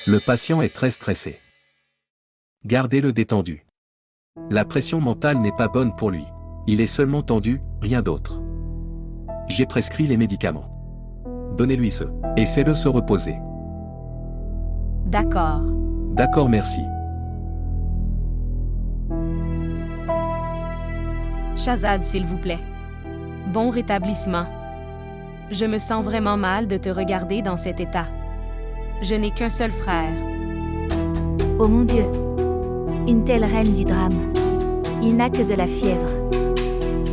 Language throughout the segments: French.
Le patient est très stressé. Gardez-le détendu. La pression mentale n'est pas bonne pour lui. Il est seulement tendu, rien d'autre. J'ai prescrit les médicaments. Donnez-lui ce, et faites-le se reposer. D'accord. D'accord, merci. Shahzad, s'il vous plaît. Bon rétablissement. Je me sens vraiment mal de te regarder dans cet état. Je n'ai qu'un seul frère. Oh mon Dieu! Une telle reine du drame. Il n'a que de la fièvre.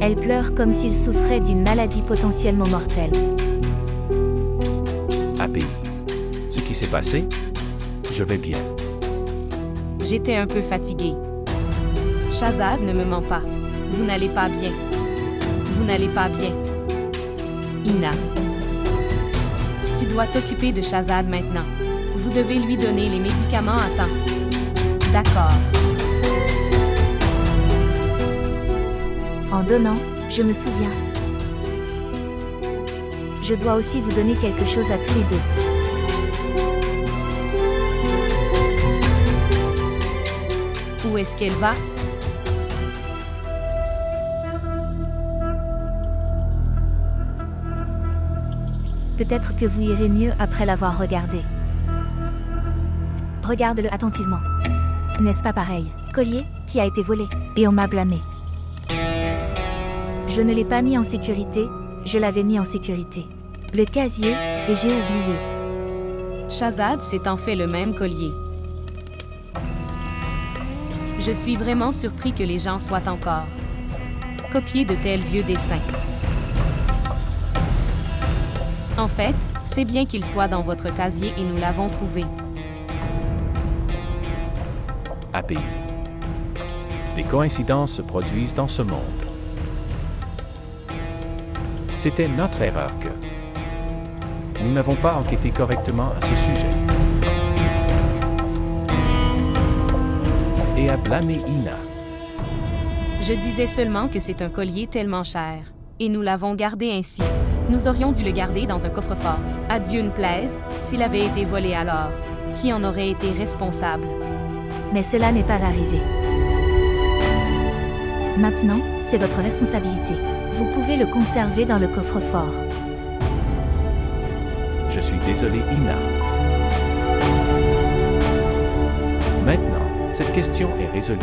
Elle pleure comme s'il souffrait d'une maladie potentiellement mortelle. API. Ce qui s'est passé? Je vais bien. J'étais un peu fatiguée. Shahzad, ne me ment pas. Vous n'allez pas bien. Vous n'allez pas bien. Ina. Tu dois t'occuper de Shahzad maintenant. Vous devez lui donner les médicaments à temps. D'accord. En donnant, je me souviens. Je dois aussi vous donner quelque chose à tous les deux. Où est-ce qu'elle va? Peut-être que vous irez mieux après l'avoir regardé. Regarde-le attentivement. N'est-ce pas pareil? Collier qui a été volé, et on m'a blâmé. Je ne l'ai pas mis en sécurité, je l'avais mis en sécurité. Le casier, et j'ai oublié. Shahzad, c'est en fait le même collier. Je suis vraiment surpris que les gens soient encore copiés de tels vieux dessins. En fait, c'est bien qu'il soit dans votre casier et nous l'avons trouvé. API. Des coïncidences se produisent dans ce monde. C'était notre erreur que nous n'avons pas enquêté correctement à ce sujet. Et à blâmer Ina. Je disais seulement que c'est un collier tellement cher. Et nous l'avons gardé ainsi. Nous aurions dû le garder dans un coffre-fort. À Dieu ne plaise, s'il avait été volé alors, qui en aurait été responsable? Mais cela n'est pas arrivé. Maintenant, c'est votre responsabilité. Vous pouvez le conserver dans le coffre-fort. Je suis désolé, Ina. Maintenant, cette question est résolue.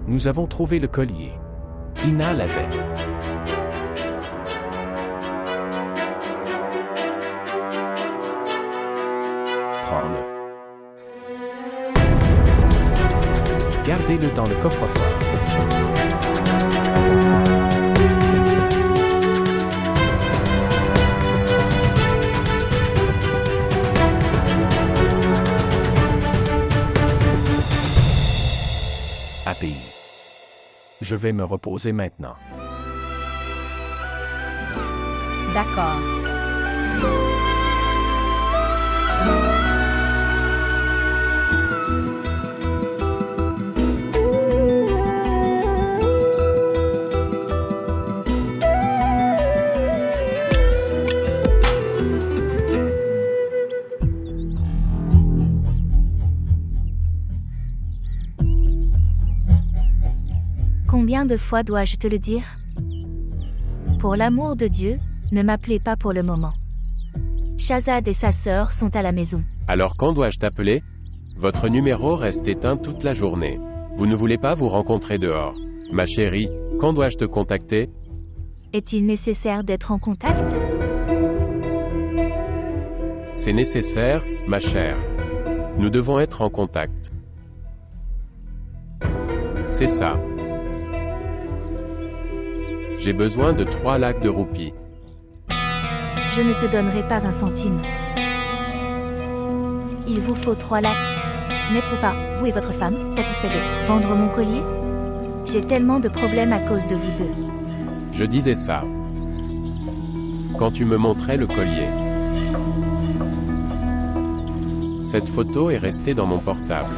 Nous avons trouvé le collier. Ina l'avait. Prends-le. Gardez-le dans le coffre-fort. API. Je vais me reposer maintenant. D'accord. Combien de fois dois-je te le dire? Pour l'amour de Dieu, ne m'appelez pas pour le moment. Shahzad et sa sœur sont à la maison. Alors quand dois-je t'appeler? Votre numéro reste éteint toute la journée. Vous ne voulez pas vous rencontrer dehors. Ma chérie, quand dois-je te contacter? Est-il nécessaire d'être en contact? C'est nécessaire, ma chère. Nous devons être en contact. C'est ça. J'ai besoin de 3 lakhs de roupies. Je ne te donnerai pas un centime. Il vous faut 3 lakhs. N'êtes-vous pas, vous et votre femme, satisfaits de vendre mon collier? J'ai tellement de problèmes à cause de vous deux. Je disais ça. Quand tu me montrais le collier. Cette photo est restée dans mon portable.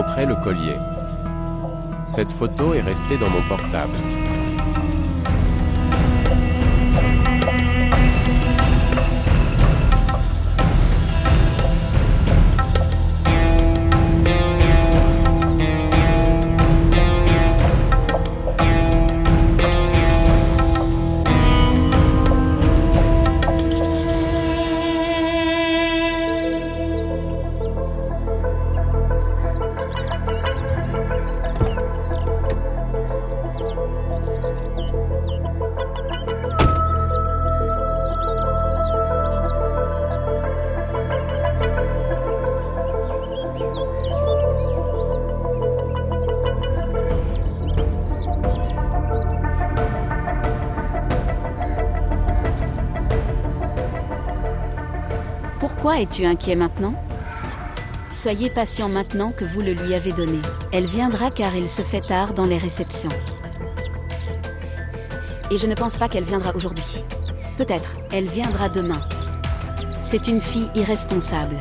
montrer le collier. Cette photo est restée dans mon portable. Pourquoi es-tu inquiet maintenant? Soyez patient maintenant que vous le lui avez donné. Elle viendra car il se fait tard dans les réceptions. Et je ne pense pas qu'elle viendra aujourd'hui. Peut-être, elle viendra demain. C'est une fille irresponsable.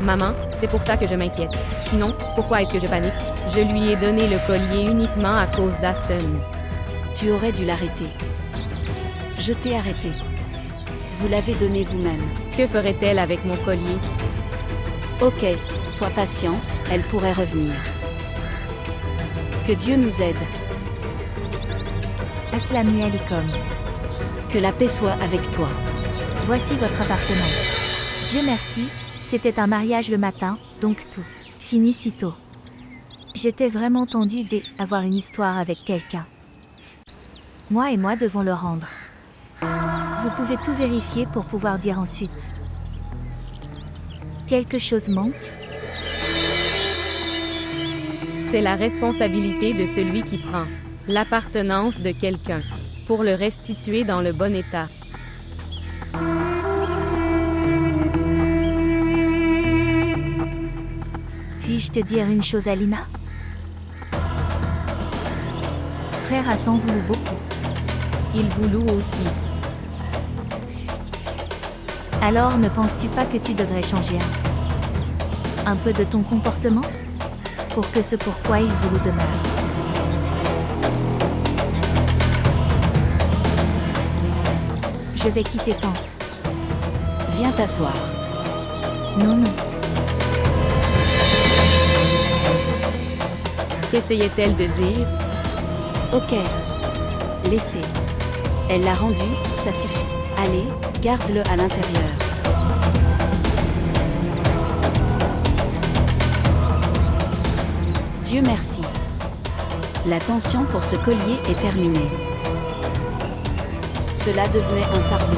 Maman, c'est pour ça que je m'inquiète. Sinon, pourquoi est-ce que je panique? Je lui ai donné le collier uniquement à cause d'Asen. Tu aurais dû l'arrêter. Je t'ai arrêté. Vous l'avez donné vous-même. Que ferait-elle avec mon collier? Ok, sois patient, elle pourrait revenir. Que Dieu nous aide. Assalamu alaikum. Que la paix soit avec toi. Voici votre appartenance. Dieu merci, c'était un mariage le matin, donc tout fini si tôt. J'étais vraiment tendue d'avoir une histoire avec quelqu'un. Moi et moi devons le rendre. Vous pouvez tout vérifier pour pouvoir dire ensuite. Quelque chose manque? C'est la responsabilité de celui qui prend l'appartenance de quelqu'un pour le restituer dans le bon état. Puis-je te dire une chose, Alina? Frère a s'en voulu beaucoup. Il vous loue aussi. Alors ne penses-tu pas que tu devrais changer un peu de ton comportement? Pour que ce pourquoi il vous demeure. Je vais quitter tante. Viens t'asseoir. Non, non. Qu'essayait-elle de dire? Ok. Laissez. Elle l'a rendu, ça suffit. Allez, garde-le à l'intérieur. Dieu merci. La tension pour ce collier est terminée. Cela devenait un fardeau.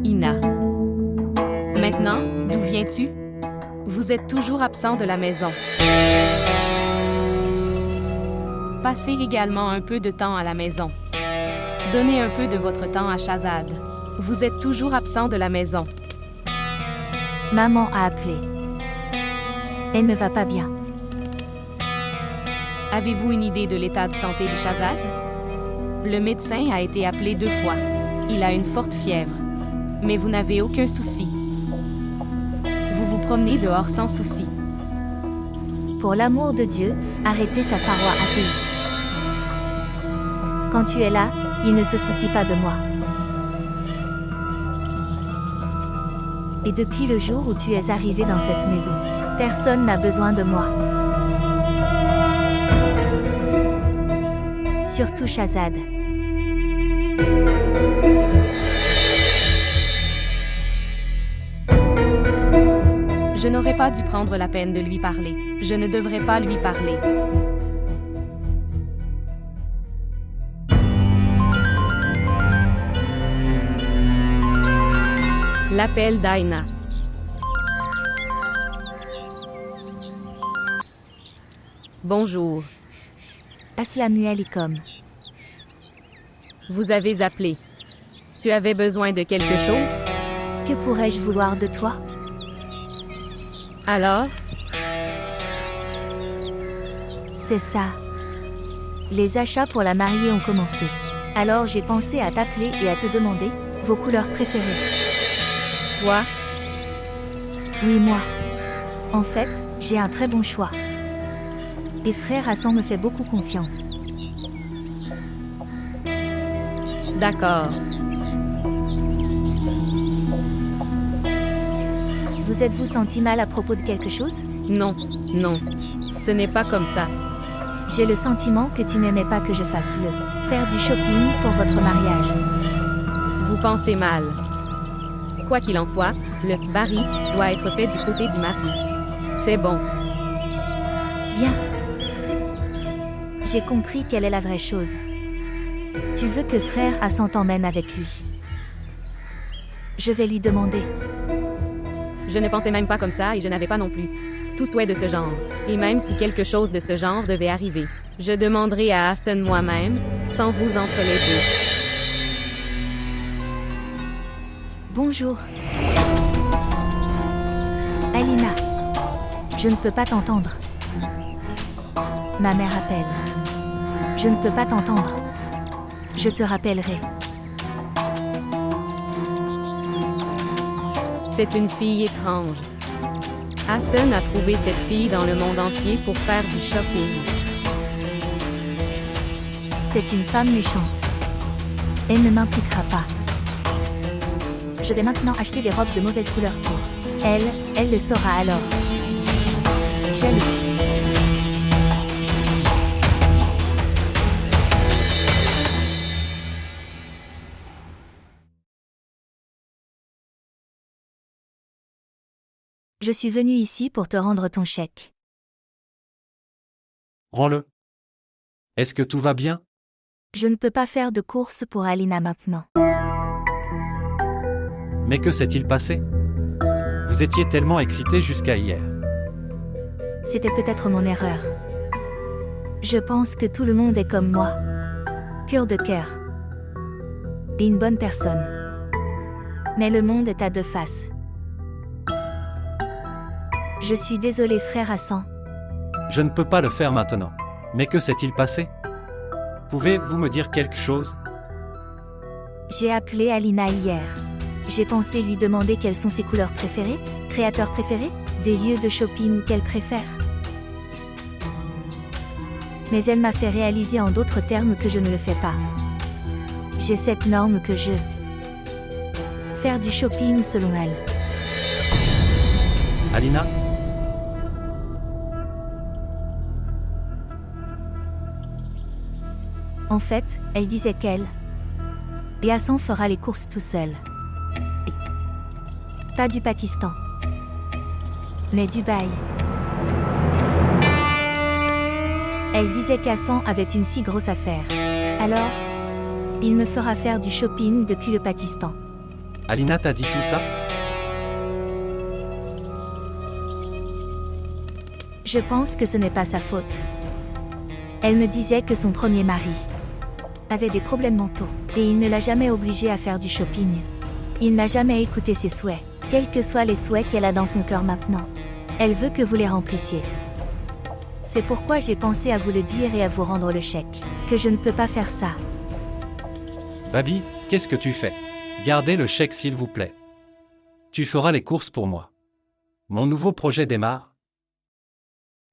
Ina. Maintenant, d'où viens-tu? Vous êtes toujours absent de la maison. Passez également un peu de temps à la maison. Donnez un peu de votre temps à Shazad. Vous êtes toujours absent de la maison. Maman a appelé. Elle ne va pas bien. Avez-vous une idée de l'état de santé de Shazad? Le médecin a été appelé 2 fois. Il a une forte fièvre. Mais vous n'avez aucun souci. Vous vous promenez dehors sans souci. Pour l'amour de Dieu, arrêtez sa paroi à pays. Quand tu es là, il ne se soucie pas de moi. Et depuis le jour où tu es arrivé dans cette maison, personne n'a besoin de moi. Surtout Shazad. Je n'aurais pas dû prendre la peine de lui parler. Je ne devrais pas lui parler. L'appel d'Aina. Bonjour. Assalamu alaikum. Vous avez appelé. Tu avais besoin de quelque chose? Que pourrais-je vouloir de toi? Alors? C'est ça. Les achats pour la mariée ont commencé. Alors j'ai pensé à t'appeler et à te demander vos couleurs préférées. Toi? Oui, moi. En fait, j'ai un très bon choix. Et frère Hassan me fait beaucoup confiance. D'accord. Vous êtes-vous senti mal à propos de quelque chose? Non, non. Ce n'est pas comme ça. J'ai le sentiment que tu n'aimais pas que je fasse faire du shopping pour votre mariage. Vous pensez mal. Quoi qu'il en soit, le baril doit être fait du côté du mari. C'est bon. Bien. J'ai compris quelle est la vraie chose. Tu veux que frère Hassan t'emmène avec lui. Je vais lui demander. Je ne pensais même pas comme ça et je n'avais pas non plus tout souhait de ce genre. Et même si quelque chose de ce genre devait arriver, je demanderai à Hassan moi-même, sans vous entre les deux. Bonjour. Alina. Je ne peux pas t'entendre. Ma mère appelle. Je ne peux pas t'entendre. Je te rappellerai. C'est une fille étrange. Hassan a trouvé cette fille dans le monde entier pour faire du shopping. C'est une femme méchante. Elle ne m'impliquera pas. Je vais maintenant acheter des robes de mauvaise couleur pour elle. Elle le saura alors. Jaloux. Je suis venue ici pour te rendre ton chèque. Rends-le. Est-ce que tout va bien? Je ne peux pas faire de courses pour Alina maintenant. Mais que s'est-il passé? Vous étiez tellement excité jusqu'à hier. C'était peut-être mon erreur. Je pense que tout le monde est comme moi. Pur de cœur. Et une bonne personne. Mais le monde est à deux faces. Je suis désolée, frère Hassan. Je ne peux pas le faire maintenant. Mais que s'est-il passé? Pouvez-vous me dire quelque chose? J'ai appelé Alina hier. J'ai pensé lui demander quelles sont ses couleurs préférées, créateurs préférés, des lieux de shopping qu'elle préfère. Mais elle m'a fait réaliser en d'autres termes que je ne le fais pas. J'ai cette norme que je... faire du shopping selon elle. Alina? En fait, elle disait qu'elle... Et Hassan fera les courses tout seul. Pas du Pakistan. Mais Dubaï. Elle disait qu'Hassan avait une si grosse affaire. Alors, il me fera faire du shopping depuis le Pakistan. Alina t'a dit tout ça? Je pense que ce n'est pas sa faute. Elle me disait que son premier mari avait des problèmes mentaux, et il ne l'a jamais obligée à faire du shopping. Il n'a jamais écouté ses souhaits, quels que soient les souhaits qu'elle a dans son cœur maintenant. Elle veut que vous les remplissiez. C'est pourquoi j'ai pensé à vous le dire et à vous rendre le chèque, que je ne peux pas faire ça. Babi, qu'est-ce que tu fais? Gardez le chèque s'il vous plaît. Tu feras les courses pour moi. Mon nouveau projet démarre.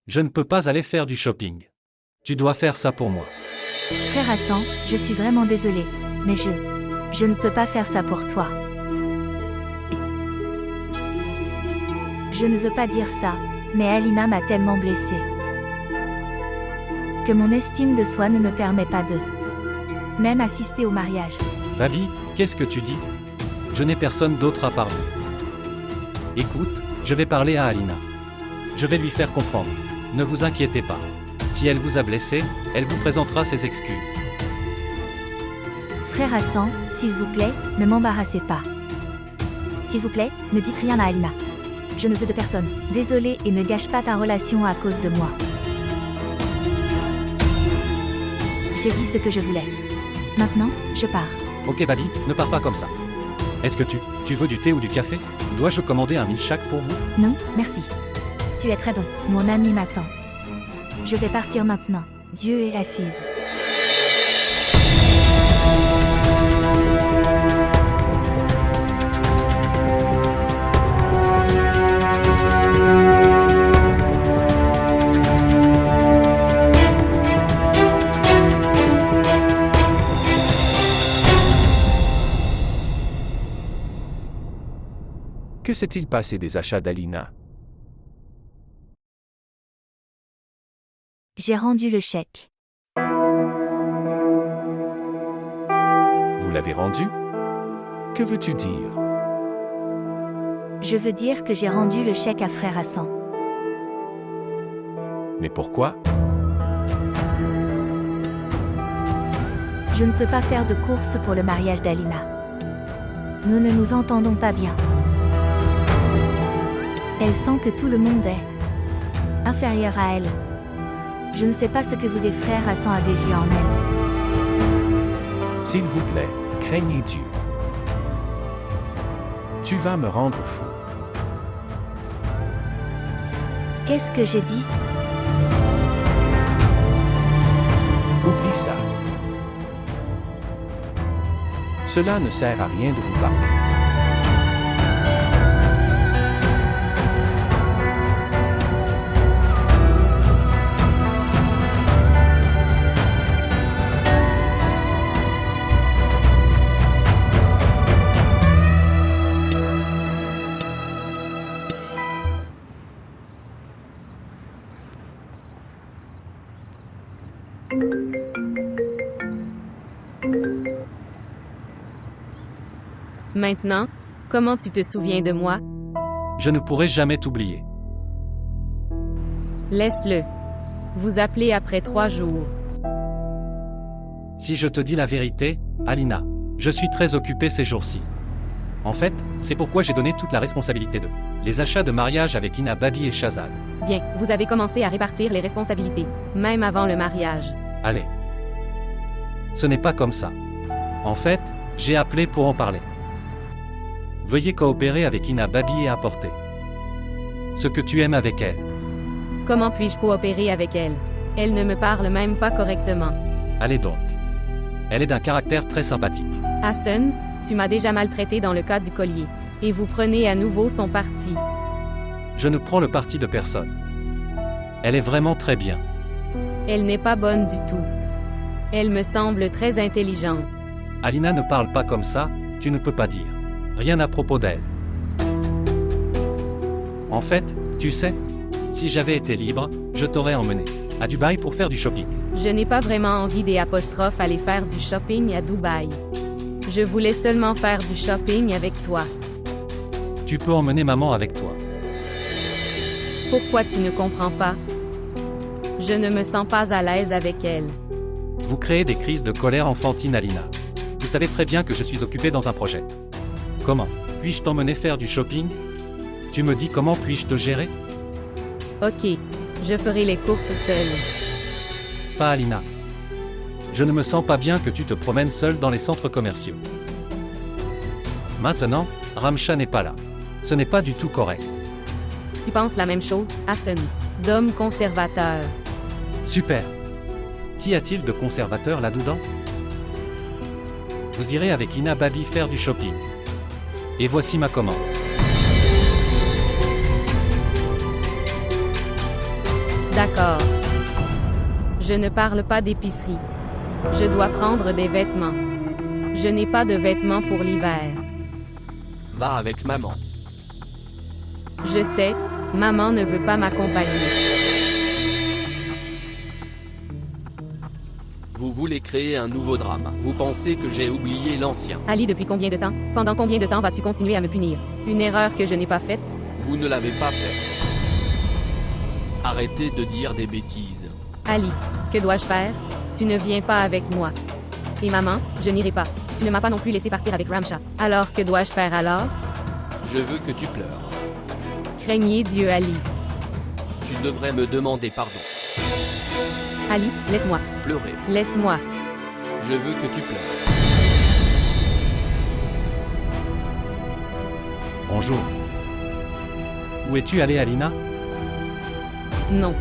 Je ne peux pas aller faire du shopping. Tu dois faire ça pour moi. Frère Hassan, je suis vraiment désolée, mais je ne peux pas faire ça pour toi. Je ne veux pas dire ça, mais Alina m'a tellement blessée que mon estime de soi ne me permet pas de même assister au mariage. Babi, qu'est-ce que tu dis? Je n'ai personne d'autre à part vous. Écoute, je vais parler à Alina. Je vais lui faire comprendre. Ne vous inquiétez pas. Si elle vous a blessé, elle vous présentera ses excuses. Frère Hassan, s'il vous plaît, ne m'embarrassez pas. S'il vous plaît, ne dites rien à Alina. Je ne veux de personne. Désolée et ne gâche pas ta relation à cause de moi. J'ai dit ce que je voulais. Maintenant, je pars. Ok Babi, ne pars pas comme ça. Est-ce que tu veux du thé ou du café? Dois-je commander un milkshake pour vous? Non, merci. Tu es très bon. Mon ami m'attend. Je vais partir maintenant. Dieu et Hafiz. Que s'est-il passé des achats d'Alina? J'ai rendu le chèque. Vous l'avez rendu? Que veux-tu dire? Je veux dire que j'ai rendu le chèque à Frère Hassan. Mais pourquoi? Je ne peux pas faire de course pour le mariage d'Alina. Nous ne nous entendons pas bien. Elle sent que tout le monde est inférieur à elle. Je ne sais pas ce que vous des frères Hassan avez vu en elle. S'il vous plaît, craignez Dieu. Tu vas me rendre fou. Qu'est-ce que j'ai dit? Oublie ça. Cela ne sert à rien de vous parler. Maintenant, comment tu te souviens de moi? Je ne pourrai jamais t'oublier. Laisse-le. Vous appelez après 3 jours. Si je te dis la vérité, Alina, je suis très occupé ces jours-ci. En fait, c'est pourquoi j'ai donné toute la responsabilité de les achats de mariage avec Ina, Babi et Shazad. Bien, vous avez commencé à répartir les responsabilités, même avant le mariage. Allez. Ce n'est pas comme ça. En fait, j'ai appelé pour en parler. Veuillez coopérer avec Ina, Babi et apporter ce que tu aimes avec elle. Comment puis-je coopérer avec elle? Elle ne me parle même pas correctement. Allez donc. Elle est d'un caractère très sympathique. Hassan, tu m'as déjà maltraité dans le cas du collier. Et vous prenez à nouveau son parti. Je ne prends le parti de personne. Elle est vraiment très bien. Elle n'est pas bonne du tout. Elle me semble très intelligente. Alina ne parle pas comme ça, tu ne peux pas dire rien à propos d'elle. En fait, tu sais, si j'avais été libre, je t'aurais emmené à Dubaï pour faire du shopping. Je n'ai pas vraiment envie des apostrophes aller faire du shopping à Dubaï. Je voulais seulement faire du shopping avec toi. Tu peux emmener maman avec toi. Pourquoi tu ne comprends pas? Je ne me sens pas à l'aise avec elle. Vous créez des crises de colère enfantine, Alina. Vous savez très bien que je suis occupé dans un projet. Comment puis-je t'emmener faire du shopping? Tu me dis comment puis-je te gérer? Ok, je ferai les courses seule. Pas Alina. Je ne me sens pas bien que tu te promènes seule dans les centres commerciaux. Maintenant, Ramcha n'est pas là. Ce n'est pas du tout correct. Tu penses la même chose, Hassan, d'homme conservateur. Super. Qu'y a-t-il de conservateur là-dedans? Vous irez avec Ina, Babi faire du shopping. Et voici ma commande. D'accord. Je ne parle pas d'épicerie. Je dois prendre des vêtements. Je n'ai pas de vêtements pour l'hiver. Va avec maman. Je sais, maman ne veut pas m'accompagner. Vous voulez créer un nouveau drame. Vous pensez que j'ai oublié l'ancien. Ali, depuis combien de temps? Pendant combien de temps vas-tu continuer à me punir? Une erreur que je n'ai pas faite? Vous ne l'avez pas fait. Arrêtez de dire des bêtises. Ali, que dois-je faire? Tu ne viens pas avec moi. Et maman, je n'irai pas. Tu ne m'as pas non plus laissé partir avec Ramcha. Alors que dois-je faire alors? Je veux que tu pleures. Craignez Dieu, Ali. Tu devrais me demander pardon. Ali, laisse-moi. Pleurer. Laisse-moi. Je veux que tu pleures. Bonjour. Où es-tu allée, Alina? Non.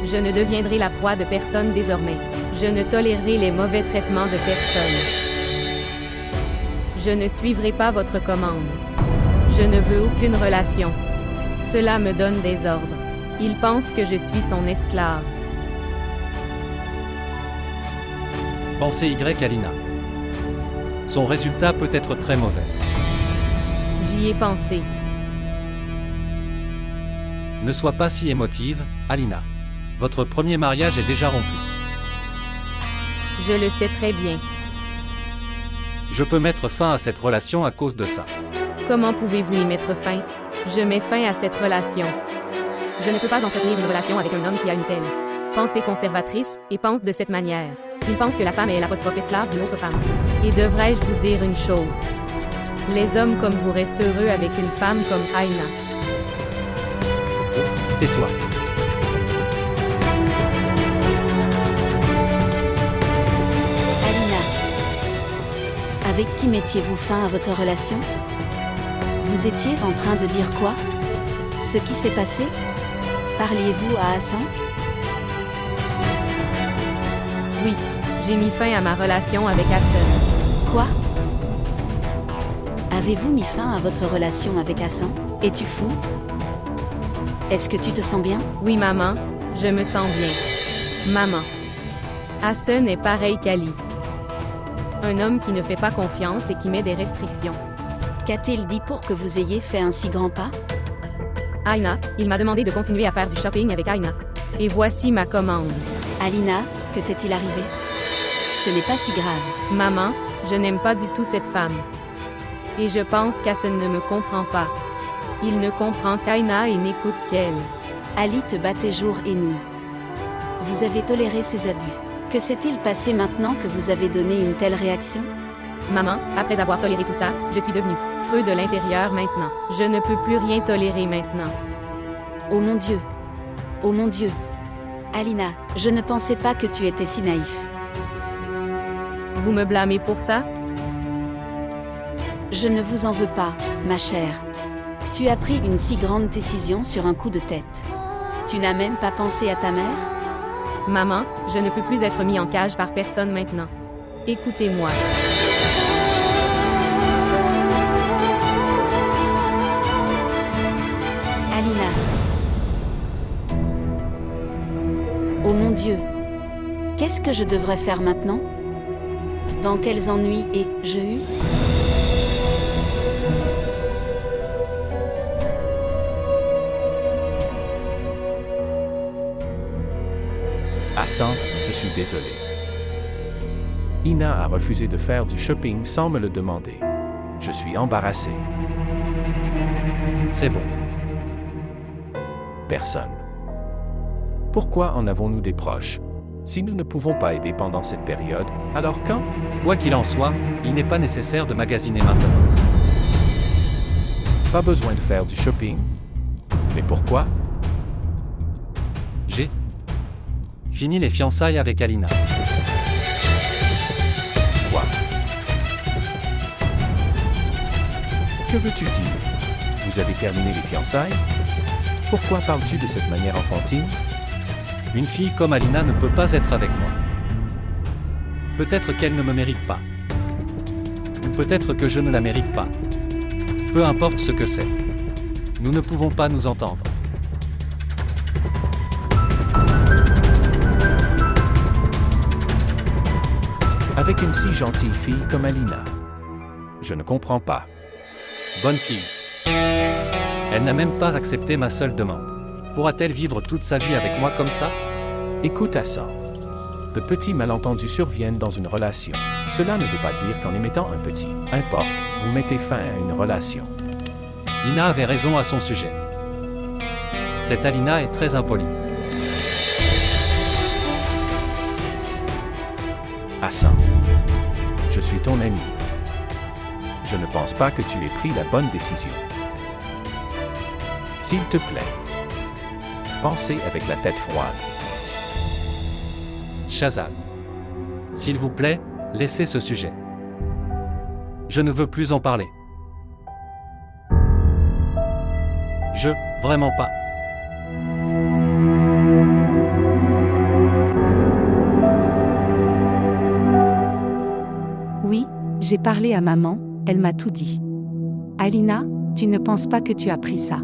Je ne deviendrai la proie de personne désormais. Je ne tolérerai les mauvais traitements de personne. Je ne suivrai pas votre commande. Je ne veux aucune relation. Cela me donne des ordres. Il pense que je suis son esclave. Pensez Y, Alina. Son résultat peut être très mauvais. J'y ai pensé. Ne sois pas si émotive, Alina. Votre premier mariage est déjà rompu. Je le sais très bien. Je peux mettre fin à cette relation à cause de ça. Comment pouvez-vous y mettre fin? Je mets fin à cette relation. Je ne peux pas entretenir une relation avec un homme qui a une telle pensée conservatrice et pense de cette manière. Il pense que la femme est l'apostrophe esclave d'une autre femme. Et devrais-je vous dire une chose? Les hommes comme vous restent heureux avec une femme comme Aina. Tais-toi. Alina, avec qui mettiez-vous fin à votre relation? Vous étiez en train de dire quoi? Ce qui s'est passé? Parliez-vous à Hassan? Oui, j'ai mis fin à ma relation avec Hassan. Quoi? Avez-vous mis fin à votre relation avec Hassan? Es-tu fou? Est-ce que tu te sens bien? Oui, maman, je me sens bien. Maman. Hassan est pareil qu'Ali. Un homme qui ne fait pas confiance et qui met des restrictions. Qu'a-t-il dit pour que vous ayez fait un si grand pas? Aina, il m'a demandé de continuer à faire du shopping avec Aina. Et voici ma commande. Alina, que t'est-il arrivé? Ce n'est pas si grave. Maman, je n'aime pas du tout cette femme. Et je pense qu'Hassan ne me comprend pas. Il ne comprend qu'Aina et n'écoute qu'elle. Ali te battait jour et nuit. Vous avez toléré ses abus. Que s'est-il passé maintenant que vous avez donné une telle réaction? Maman, après avoir toléré tout ça, je suis devenue creux de l'intérieur maintenant. Je ne peux plus rien tolérer maintenant. Oh mon Dieu! Oh mon Dieu! Alina, je ne pensais pas que tu étais si naïf. Vous me blâmez pour ça? Je ne vous en veux pas, ma chère. Tu as pris une si grande décision sur un coup de tête. Tu n'as même pas pensé à ta mère? Maman, je ne peux plus être mis en cage par personne maintenant. Écoutez-moi. Alina. Oh mon Dieu. Qu'est-ce que je devrais faire maintenant? Dans quels ennuis ai-je eu? Hassan, je suis désolé. Ina a refusé de faire du shopping sans me le demander. Je suis embarrassé. C'est bon. Personne. Pourquoi en avons-nous des proches? Si nous ne pouvons pas aider pendant cette période, alors quand? Quoi qu'il en soit, il n'est pas nécessaire de magasiner maintenant. Pas besoin de faire du shopping. Mais pourquoi? J'ai fini les fiançailles avec Alina. Quoi? Que veux-tu dire? Vous avez terminé les fiançailles? Pourquoi parles-tu de cette manière enfantine? Une fille comme Alina ne peut pas être avec moi. Peut-être qu'elle ne me mérite pas. Ou peut-être que je ne la mérite pas. Peu importe ce que c'est. Nous ne pouvons pas nous entendre. Avec une si gentille fille comme Alina. Je ne comprends pas. Bonne fille. Elle n'a même pas accepté ma seule demande. Pourra-t-elle vivre toute sa vie avec moi comme ça? Écoute Hassan. De petits malentendus surviennent dans une relation. Cela ne veut pas dire qu'en émettant un petit « importe », vous mettez fin à une relation. Ina avait raison à son sujet. Cette Alina est très impolie. Hassan, je suis ton ami. Je ne pense pas que tu aies pris la bonne décision. S'il te plaît, pensez avec la tête froide. Shahzad. S'il vous plaît, laissez ce sujet. Je ne veux plus en parler. Vraiment pas. Oui, j'ai parlé à maman, elle m'a tout dit. Alina, tu ne penses pas que tu as pris ça?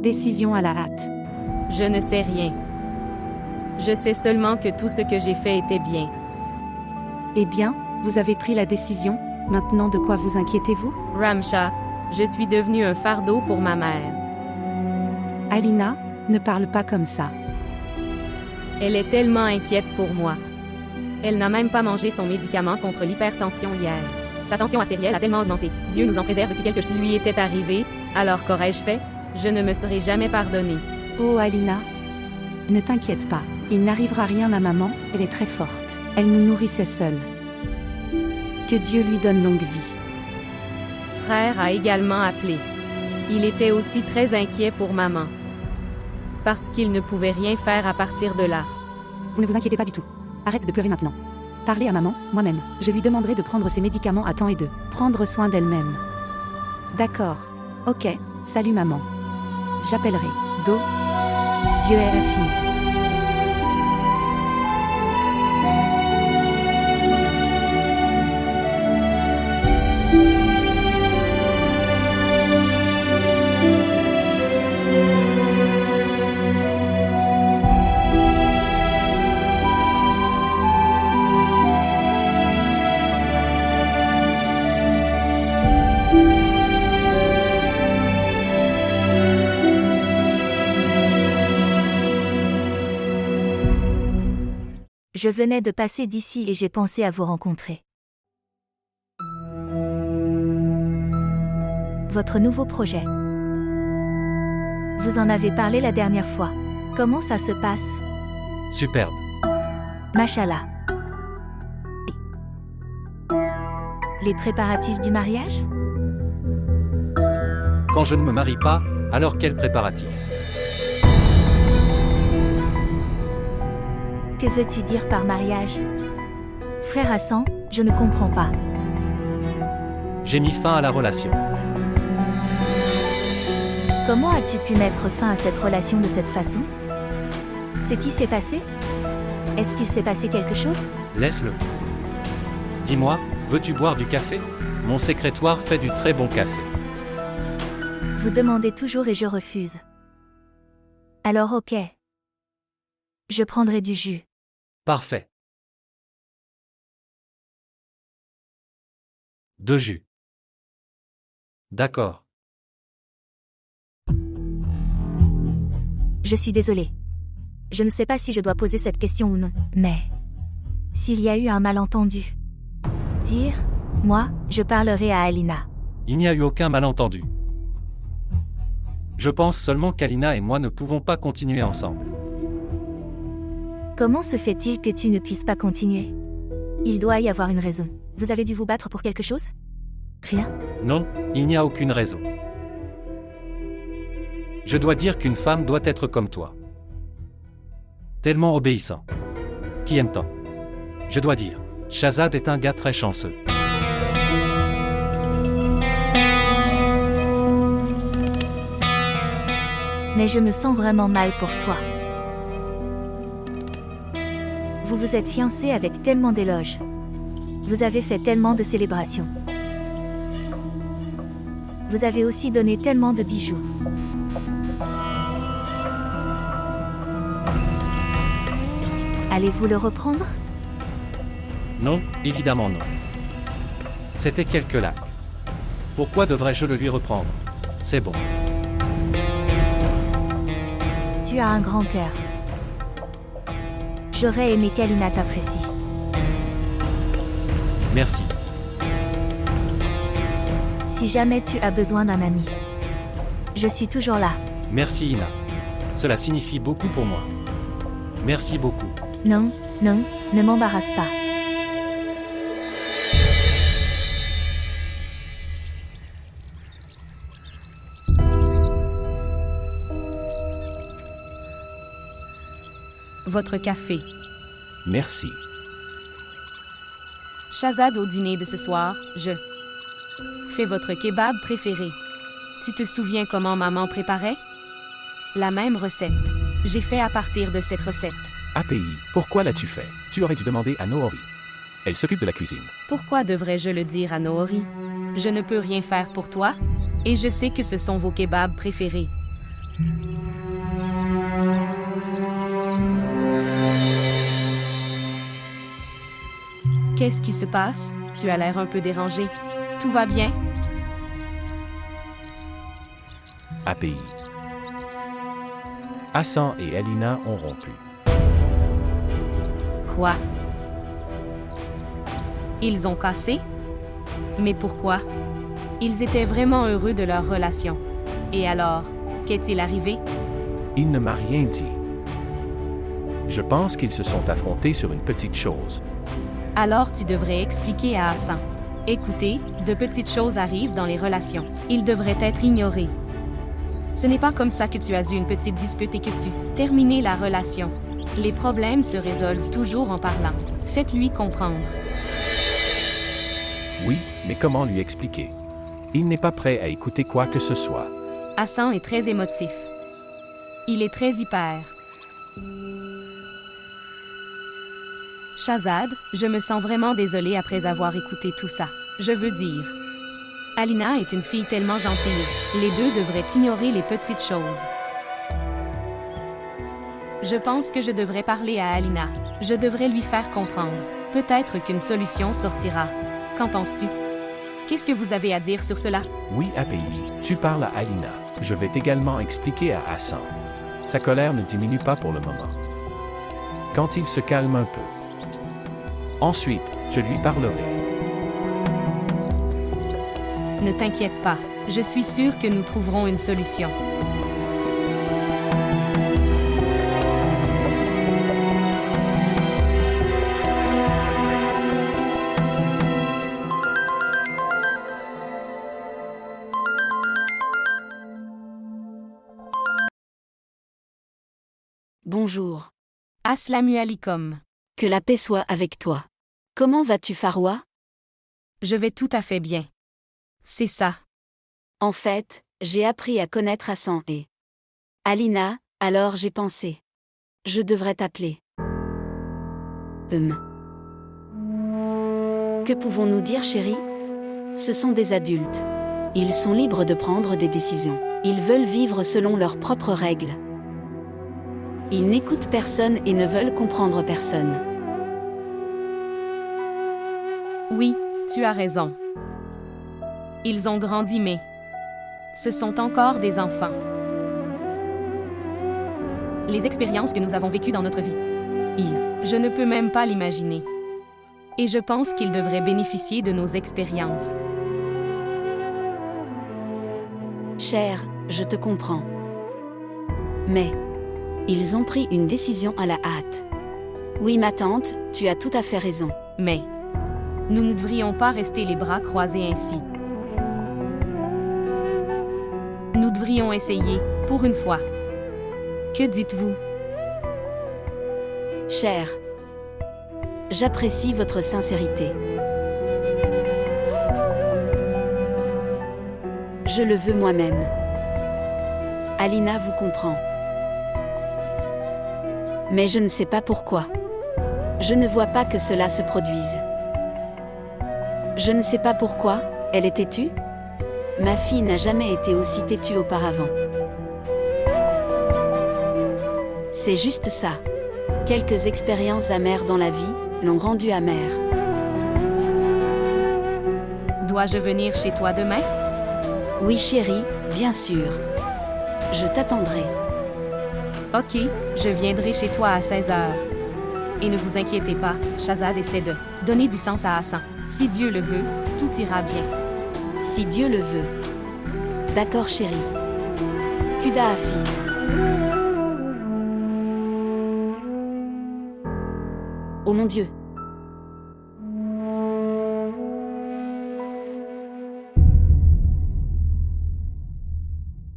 Décision à la hâte. Je ne sais rien. Je sais seulement que tout ce que j'ai fait était bien. Eh bien, vous avez pris la décision, maintenant de quoi vous inquiétez-vous? Ramsha, je suis devenue un fardeau pour ma mère. Alina, ne parle pas comme ça. Elle est tellement inquiète pour moi. Elle n'a même pas mangé son médicament contre l'hypertension hier. Sa tension artérielle a tellement augmenté. Dieu nous en préserve si quelque chose lui était arrivé. Alors qu'aurais-je fait? Je ne me serais jamais pardonné. Oh Alina, ne t'inquiète pas, il n'arrivera rien à maman, elle est très forte. Elle nous nourrissait seule. Que Dieu lui donne longue vie. Frère a également appelé. Il était aussi très inquiet pour maman. Parce qu'il ne pouvait rien faire à partir de là. Vous ne vous inquiétez pas du tout. Arrête de pleurer maintenant. Parlez à maman, moi-même. Je lui demanderai de prendre ses médicaments à temps et de prendre soin d'elle-même. D'accord. Ok, salut maman. J'appellerai. Do. Dieu est Hafiz. Je venais de passer d'ici et j'ai pensé à vous rencontrer. Votre nouveau projet. Vous en avez parlé la dernière fois. Comment ça se passe? Superbe. Machallah. Les préparatifs du mariage? Quand je ne me marie pas, alors quel préparatif? Que veux-tu dire par mariage? Frère Hassan, je ne comprends pas. J'ai mis fin à la relation. Comment as-tu pu mettre fin à cette relation de cette façon? Ce qui s'est passé? Est-ce qu'il s'est passé quelque chose? Laisse-le. Dis-moi, veux-tu boire du café? Mon secrétaire fait du très bon café. Vous demandez toujours et je refuse. Alors ok. Je prendrai du jus. Parfait. De jus. D'accord. Je suis désolée. Je ne sais pas si je dois poser cette question ou non, mais... S'il y a eu un malentendu... moi, je parlerai à Alina. Il n'y a eu aucun malentendu. Je pense seulement qu'Alina et moi ne pouvons pas continuer ensemble. Comment se fait-il que tu ne puisses pas continuer? Il doit y avoir une raison. Vous avez dû vous battre pour quelque chose? Rien? Non, il n'y a aucune raison. Je dois dire qu'une femme doit être comme toi. Tellement obéissant. Qui aime tant. Je dois dire, Shazad est un gars très chanceux. Mais je me sens vraiment mal pour toi. Vous vous êtes fiancé avec tellement d'éloges. Vous avez fait tellement de célébrations. Vous avez aussi donné tellement de bijoux. Allez-vous le reprendre? Non, évidemment non. C'était quelques lacs. Pourquoi devrais-je le lui reprendre? C'est bon. Tu as un grand cœur. J'aurais aimé qu'Alina t'apprécie. Merci. Si jamais tu as besoin d'un ami, je suis toujours là. Merci Ina. Cela signifie beaucoup pour moi. Merci beaucoup. Non, ne m'embarrasse pas. Votre café. Merci. Shahzad, au dîner de ce soir, je fais votre kebab préféré. Tu te souviens comment maman préparait? La même recette. J'ai fait à partir de cette recette. API, pourquoi l'as-tu fait? Tu aurais dû demander à Noori. Elle s'occupe de la cuisine. Pourquoi devrais-je le dire à Noori? Je ne peux rien faire pour toi, et je sais que ce sont vos kebabs préférés. Qu'est-ce qui se passe? Tu as l'air un peu dérangé. Tout va bien? API. Hassan et Alina ont rompu. Quoi? Ils ont cassé? Mais pourquoi? Ils étaient vraiment heureux de leur relation. Et alors, qu'est-il arrivé? Il ne m'a rien dit. Je pense qu'ils se sont affrontés sur une petite chose. Alors tu devrais expliquer à Hassan. Écoutez, de petites choses arrivent dans les relations. Ils devraient être ignorés. Ce n'est pas comme ça que tu as eu une petite dispute et que tu terminé la relation. Les problèmes se résolvent toujours en parlant. Faites-lui comprendre. Oui, mais comment lui expliquer? Il n'est pas prêt à écouter quoi que ce soit. Hassan est très émotif. Il est très hyper. Shahzad, je me sens vraiment désolée après avoir écouté tout ça. Je veux dire, Alina est une fille tellement gentille. Les deux devraient ignorer les petites choses. Je pense que je devrais parler à Alina. Je devrais lui faire comprendre. Peut-être qu'une solution sortira. Qu'en penses-tu? Qu'est-ce que vous avez à dire sur cela? Oui, API, tu parles à Alina. Je vais également expliquer à Hassan. Sa colère ne diminue pas pour le moment. Quand il se calme un peu. Ensuite, je lui parlerai. Ne t'inquiète pas. Je suis sûre que nous trouverons une solution. Bonjour. Assalamu alaikum. Que la paix soit avec toi. Comment vas-tu, Farwa? Je vais tout à fait bien. C'est ça. En fait, j'ai appris à connaître Hassan et Alina, alors j'ai pensé. Je devrais t'appeler. Que pouvons-nous dire, chérie? Ce sont des adultes. Ils sont libres de prendre des décisions. Ils veulent vivre selon leurs propres règles. Ils n'écoutent personne et ne veulent comprendre personne. Oui, tu as raison. Ils ont grandi mais ce sont encore des enfants. Les expériences que nous avons vécues dans notre vie, je ne peux même pas l'imaginer. Et je pense qu'ils devraient bénéficier de nos expériences. Chère, je te comprends. Mais ils ont pris une décision à la hâte. Oui, ma tante, tu as tout à fait raison. Mais nous ne devrions pas rester les bras croisés ainsi. Nous devrions essayer, pour une fois. Que dites-vous? Chère, j'apprécie votre sincérité. Je le veux moi-même. Alina vous comprend. Mais je ne sais pas pourquoi. Je ne vois pas que cela se produise. Je ne sais pas pourquoi, elle est têtue? Ma fille n'a jamais été aussi têtue auparavant. C'est juste ça. Quelques expériences amères dans la vie l'ont rendue amère. Dois-je venir chez toi demain? Oui, chérie, bien sûr. Je t'attendrai. Ok, je viendrai chez toi à 16h. Et ne vous inquiétez pas, Shahzad essaie de donner du sens à Hassan. Si Dieu le veut, tout ira bien. Si Dieu le veut. D'accord, chérie. Kuda Hafiz. Oh mon Dieu.